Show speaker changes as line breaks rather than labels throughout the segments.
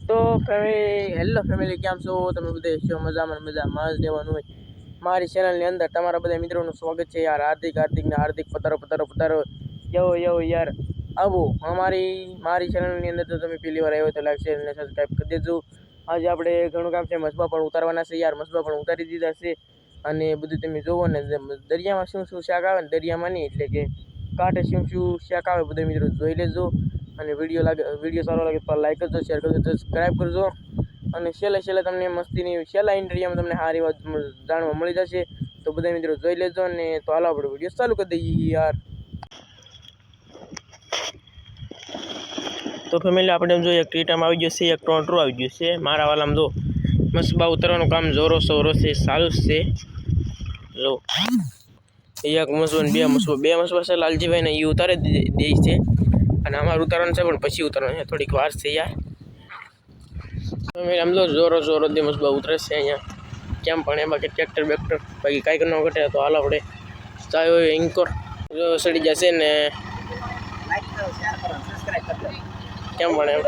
તો hello family, કેમ છો તમે બધા? છો મજામાં રહેવાનું હોય. મારી ચેનલની અંદર તમારા બધા મિત્રોનું સ્વાગત છે યાર. હાર્દિક પધારો યો યાર. આવો મારી ચેનલની અંદર તો તમે પહેલી વાર આવ્યો તો લાઈક શેર અને સબસ્ક્રાઈબ કરી દેજો. આજે આપણે ઘણું કામ છે, મસબા પણ ઉતારવાના છે યાર. મસબા પણ ઉતારી દીધા છે અને બધું તમે જોવો ને, દરિયામાં શું શાક આવે ને, દરિયામાં નહીં એટલે કે કાંઠે શું શાક આવે બધા મિત્રો જોઈ લેજો. અને વિડીયો સારો લાગે તો લાઈક કરજો, શેર કરજો, સબસ્ક્રાઈબ કરજો. અને છેલ્લે તમને મસ્તીની છેલ્લા ઇન્ટરવ્યુમાં તમને સારી વાત જાણવા મળી જશે. તો બધા મિત્રો જોઈ લેજો. અને તો હાલો આપણે વિડીયો ચાલુ કરી દઈએ યાર. તો ફેમિલી, આપણે જોઈએ એક ટીટામાં આવી ગયો છે, એક ટોન્ટ્રો આવી ગયું છે. મારા વાલામાં જો મસબા ઉતરવાનું કામ જોરો છે, ચાલુ છે. જો એક મસબો ને બે મસબા છે લાલજીભાઈ ને, એ ઉતારી દે છે. અને અમારે ઉતારવાનું છે પણ પછી ઉતારવાનું છે, થોડીક વાર છે યાર. આમ તો જોરો દે મસબા ઉતરે છે અહીંયા. કેમ પણ એમાં કે ટ્રેક્ટર બેક્ટર બાકી કાંઈ ન ઘટે. તો હાલ આપણે ચાય હોય એન્કોર જો સડી જશે ને. કેમ પણ એમ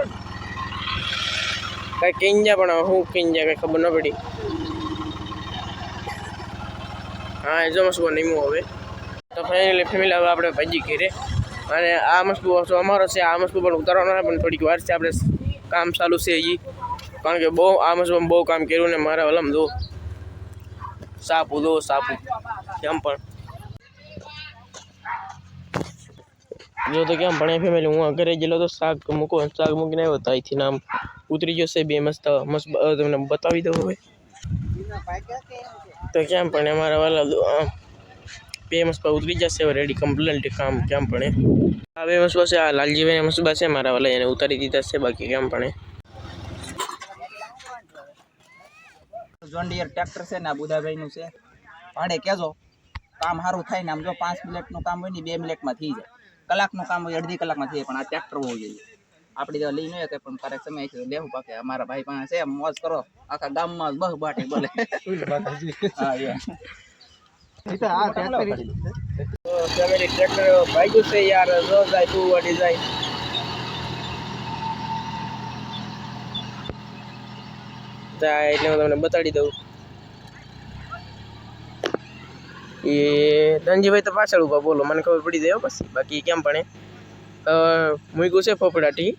કાંઈ કઈ જાય, પણ હું કઈ જાય કાંઈ ખબર ન પડી. હા, એ જો મસબો નીમું હવે. તો ફેમિલી હવે આપણે ભાજી ઘેરે. અને આ મસબો અમારો છે. આ મસબો પણ ઉતારવાનો છે, પણ થોડીક વાર છે. આપણે કામ ચાલુ છે એ, કારણ કે બહુ આ મસબામાં બહુ કામ કર્યું ને. મારા વલમ જો સાપુ કેમ પણ જો તો કેમ પણ ફેમિલી, હું ઘરે ગયેલો તો શાક મૂકીને આવ્યો તો અહીંથી નામ ઉતરી ગયો છે. બે મસ્ત તમને બતાવી દઉં હવે. તો કેમ પણ અમારા વાલા બે મસબા ઉતરી જશે હવે, રેડી કમ્પ્લીટ કામ. કેમ પણ આ બે મસબા છે, આ લાલજીભાઈ મસબા છે મારા વાલા, એને ઉતારી દીધા છે. બાકી કેમ પણ
જોન ડીયર ટ્રેક્ટર છે ને, આ બુધાભાઈ નું છે. ભાડે કેજો, કામ સારું થાય ને. આમ જો 5 મિનિટનું કામ હોય ને 2 મિનિટમાં થઈ જાય. કલાકનું કામ હોય 1.5 કલાકમાં થઈ જાય. પણ આ ટ્રેક્ટર હોવું જોઈએ. આપણે તો લઈ ન હોય પણ ક્યારેક સમય છે લેવું પાકે. અમારા ભાઈ પાસે છે, મોજ કરો. આખા ગામમાં બહ બાટી બોલે.
ટ્રેક્ટર ભાગ્યું છે યાર. જો જાય તું વાડી જાય એટલે હું તમને બતાડી દઉં. એ ધનજીભાઈ તો પાછળ ઉભા, બોલો મને ખબર પડી જાય પછી. બાકી કેમ પણ મૂક્યું છે ફફડાટી,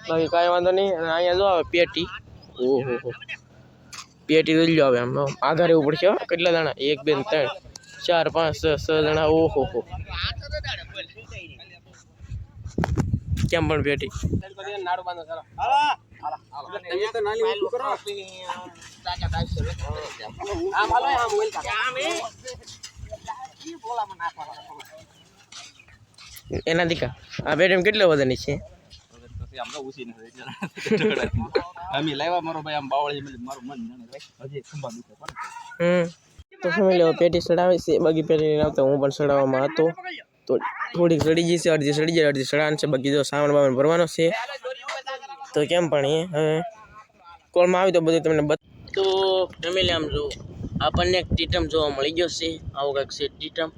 બાકી કાંઈ વાંધો નહીં. અને અહીંયા જો આવે પેટી. ઓહો, પેટી લઈ લો આવે. આમ આધાર રહેવું પડશે. કેટલા જણા? 1 2 3 4 5 6 જણા. ઓહો, કેમ પણ પેટી એના દીકા આ પેટી કેટલા વજનની છે? તો ફેમિલી પેટી સડાવે છે. બાકી પેટી આવતા હું પણ સડાવવામાં હતો. તો થોડીક સડી ગઈ છે, અડધી સડી જાય, અડધી સડાન છે. બાકી જો સાવણ બાવણ ભરવાનો છે. તો કેમ પણ હવે કોલમાં આવી તો બધું તમને તો ફેમિલી આમ જો આપણને એક ટીટમ જોવા મળી ગયો છે. આવું કંઈક છે ટીટમ.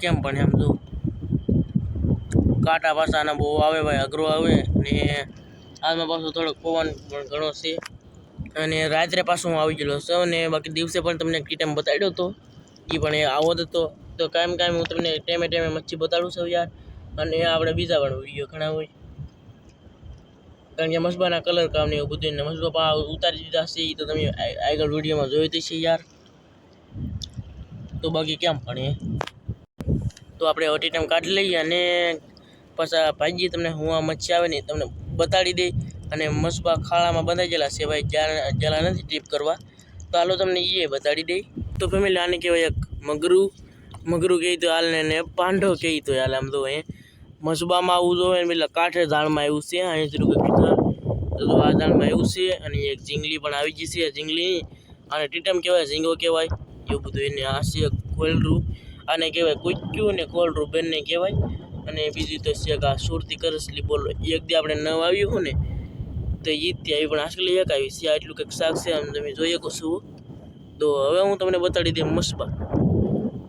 કેમ પણ એમ જો કાંટા પાસાના બહુ આવે ભાઈ, અઘરો આવે. ને હાલમાં પાછું થોડોક પવન પણ ઘણો છે. અને રાત્રે પાછું હું આવી ગયેલો છું. અને બાકી દિવસે પણ તમને ટીટમ બતાડ્યો હતો. એ પણ આવો જ હતો. તો કાયમ હું તમને ટાઈમે મચ્છી બતાડું છું યાર. અને આપણે બીજા પણ વિડીયો ઘણા હોય, કારણ કે મસબાના કલર કામ ને એવું બધું. ને મસબા ઉતારી દીધા છે, એ તો તમે આગળ વિડીયોમાં જોઈ દઈશે યાર. તો બાકી કેમ પણ તો આપણે ટીટમ કાઢી લઈએ. અને પાછા ભાજી તમને હું આ મચ્છી આવે ને તમને બતાડી દઈ. અને મસબા ખાડામાં બંધાઈ ગયેલા છે ભાઈ, જ્યાં નથી ટ્રીપ કરવા. તો હાલો તમને એ બતાડી દઈ. તો ફેમિલી આને કહેવાય એક મગરું કહી તો હાલ, ને પાંડો કહી તો હાલ. આમ તો મસબામાં આવું જોઈએ ને, પેલા કાંઠે ઝાડમાં આવ્યું છે. અહીં તો આ ઝાડમાં આવ્યું છે. અને એક ઝીંગલી પણ આવી ગઈ છે. ઝીંગલી અને ટીટમ કહેવાય, ઝીંગો કહેવાય, એવું બધું. એને આ છે કોયલરું, આને કહેવાય કુચ્યું ને કોયલરું બંને કહેવાય. અને બીજું તો છે કે આ સુરતી કરસલી બોલો. એક દી આપણે નવ આવ્યું હોય ને તો એ ત્યાં પણ આસલી એક આવી છે. આટલું કંઈક શાક છે, આમ તમે જોઈ શકો છો. તો હવે હું તમને બતાડી દઈ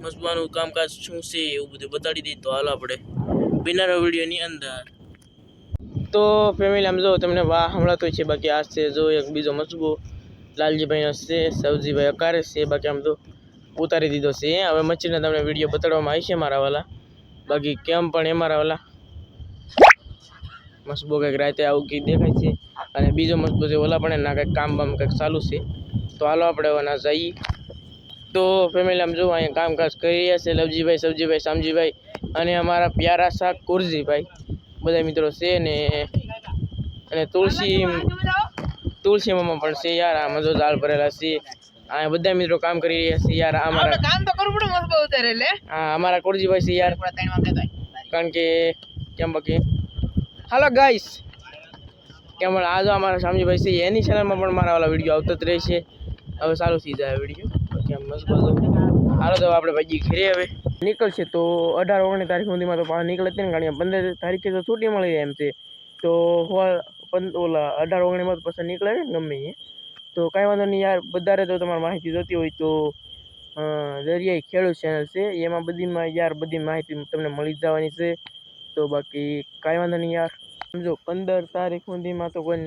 મસબાનું કામકાજ શું છે એવું બધું બતાડી દઈ. તો હાલ આપણે બિનારો વિડીયોની અંદર તો ફેમિલી આમ જો તમને વાહ હમણાં તો છે, બાકી આ છે જો એક બીજો મસબો લાલજીભાઈનો છે, સવજીભાઈ અકારે છે, બાકી આમ તો ઉતારી દીધો છે. હવે મચ્છીને તમને વિડીયો બતાડવામાં આવી છે મારા વાલા, બાકી કેમ પણ એ મારા વાલા મસબો કંઈક રાતે આવું કંઈક દેખાય છે. અને બીજો મસબો છે ઓલા પણ એના કંઈક કામ બામ કંઈક ચાલુ છે. તો હાલો આપણે હવે ના જઈએ. તો ફેમિલી આમ જો અહીંયા કામકાજ કરી રહ્યા છે લવજીભાઈ, સવજીભાઈ, શામજીભાઈ અને અમારા પ્યારા શાહ કુરજીભાઈ બધા મિત્રો છે ને. અને તુલસી મામા પણ છે યાર, આમાં જો દાળ ભરેલા છે. આ બધા મિત્રો કામ કરી રહ્યા છે યાર. અમારા કામ તો કરવું પડે મસ્ત ઉતારે લે. હા અમારા કુરજીભાઈ છે યાર, કારણ કે કેમ બાકી હાલો ગાઈસ કેમ આ જો અમારા શામજીભાઈ છે એની ચેનલમાં પણ મારા વાળા વિડીયો આવતો જ રહે છે. હવે સારું થઈ જાય વિડીયો, બાકી આમ મસ્ત હાલો તો આપણે ભાઈ ઘરે હવે નીકળશે. તો 18-19 તારીખ સુધીમાં તો બહાર નીકળે જ ને, કારણ કે 15 તારીખે તો છૂટી મળી જાય એમ છે. તો ઓલા 18-19 માં પછી નીકળે ને ગમે એ. તો કાંઈ વાંધો નહીં યાર, વધારે તો તમારે માહિતી જોતી હોય તો દરિયાઈ ખેડૂત ચેનલ છે, એમાં બધીમાં યાર બધી માહિતી તમને મળી જવાની છે. તો બાકી કાંઈ વાંધો નહીં યાર. સમજો 15 તારીખ સુધીમાં તો કોઈ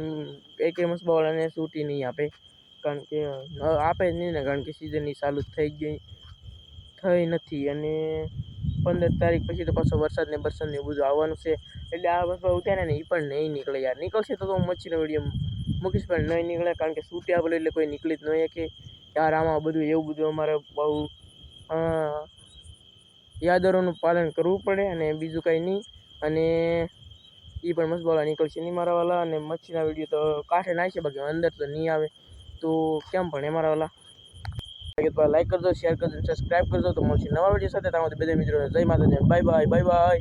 એકે મસબાવાળાને છૂટી નહીં આપે, કારણ કે આપે જ નહીં ને, કારણ કે સિઝનની ચાલુ થઈ નથી. અને 15 તારીખ પછી તો પાછો વરસાદ ને બધું આવવાનું છે. એટલે આ મસબા ઉતારે ને એ પણ નહીં નીકળે યાર. નીકળશે તો હું મચ્છીનો વિડીયો મૂકીશ, પણ નહીં નીકળે કારણ કે છૂટી આપેલું એટલે કોઈ નીકળી જ નહીં કે યાર. આમાં બધું એવું બધું અમારે બહુ યાદરોનું પાલન કરવું પડે અને બીજું કંઈ નહીં. અને એ પણ મસબાવાળા નીકળશે નહીં મારા વાલા. અને મચ્છીના વિડીયો તો કાંઠે નાખશે, બાકી અંદર તો નહીં આવે. તો કેમ પણ એ મારા વાલા લાઈક કરજો, શેર કરજો, સબસ્ક્રાઈબ કરજો. તો મળશે નવા વિડીયો સાથે. તમારા બધા મિત્રોને જય માતાજી, બાય બાય, બાય બાય.